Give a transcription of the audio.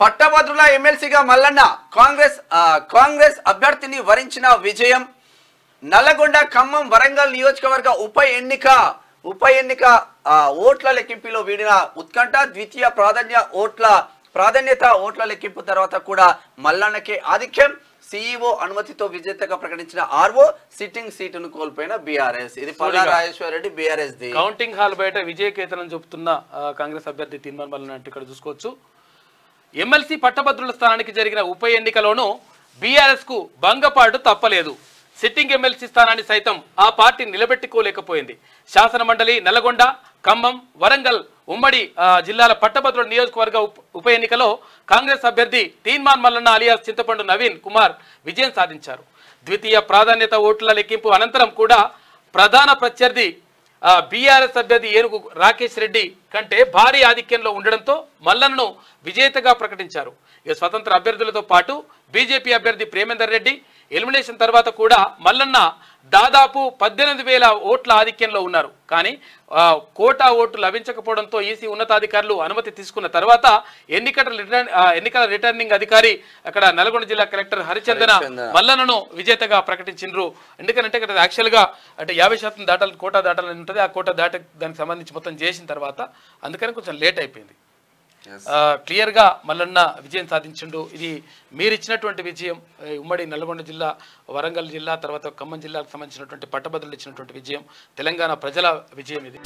పట్టభద్రుల ఎమ్మెల్సీగా మల్లన్న కాంగ్రెస్ అభ్యర్థిని వరించిన విజయం. నల్లగొండ, ఖమ్మం, వరంగల్ నియోజకవర్గ ఉప ఎన్నిక ఓట్ల లెక్కింపులో వీడిన ఉత్కంఠ. ద్వితీయ ప్రాధాన్యత ఓట్ల లెక్కింపు తర్వాత కూడా మల్లన్నకే ఆధిక్యం. సిఇఓ అనుమతితో విజేతగా ప్రకటించిన ఆర్ఓ సిట్టింగ్ సీటును కోల్పోయిన బీఆర్ఎస్. ఇది Rajeshwar Reddy BRS the. Counting hall బయట విజయకేతనం చెబుతున్న కాంగ్రెస్ అభ్యర్థి తీన్మార్ మల్లన్న అంటే ఇక్కడ చూసుకోవచ్చు. ఎమ్మెల్సీ పట్టభద్రుల స్థానానికి జరిగిన ఉప ఎన్నికలోనూ బీఆర్ఎస్ కు భంగపాటు తప్పలేదు. సిట్టింగ్ ఎమ్మెల్సీ స్థానాన్ని సైతం ఆ పార్టీ నిలబెట్టుకోలేకపోయింది. శాసన మండలి, నల్లగొండ, ఖమ్మం, వరంగల్ ఉమ్మడి జిల్లాల పట్టభద్రుల నియోజకవర్గ ఉప ఎన్నికలో కాంగ్రెస్ అభ్యర్థి తీన్మార్ మల్లన్న అలియాస్ చింతపండు నవీన్ కుమార్ విజయం సాధించారు. ద్వితీయ ప్రాధాన్యత ఓట్ల లెక్కింపు అనంతరం కూడా ప్రధాన ప్రత్యర్థి బీఆర్ఎస్ అభ్యర్థి ఏనుగు రాకేష్ రెడ్డి కంటే భారీ ఆధిక్యంలో ఉండడంతో మల్లన్నను విజేతగా ప్రకటించారు. ఇక స్వతంత్ర అభ్యర్థులతో పాటు బీజేపీ అభ్యర్థి ప్రేమేందర్ రెడ్డి ఎలిమినేషన్ తర్వాత కూడా మల్లన్న దాదాపు 18,000 ఓట్ల ఆధిక్యంలో ఉన్నారు. కానీ కోటా ఓట్లు లభించకపోవడంతో ఈసీ ఉన్నతాధికారులు అనుమతి తీసుకున్న తర్వాత ఎన్నికల రిటర్నింగ్ అధికారి అక్కడ నల్గొండ జిల్లా కలెక్టర్ హరిచందన మల్లన్నను విజేతగా ప్రకటించారు. ఎందుకంటే ఇక్కడ యాక్చువల్గా అంటే 50% దాటాలి, కోటా దాటాలని ఉంటుంది. ఆ కోటా దానికి సంబంధించి మొత్తం చేసిన తర్వాత అందుకని కొంచెం లేట్ అయిపోయింది. క్లియర్గా మల్లన్న విజయం సాధించిండు. ఇది మీరు ఇచ్చినటువంటి విజయం, ఉమ్మడి నల్గొండ జిల్లా, వరంగల్ జిల్లా, తర్వాత ఖమ్మం జిల్లాకు సంబంధించినటువంటి పట్టభద్రులు ఇచ్చినటువంటి విజయం, తెలంగాణ ప్రజల విజయం ఇది.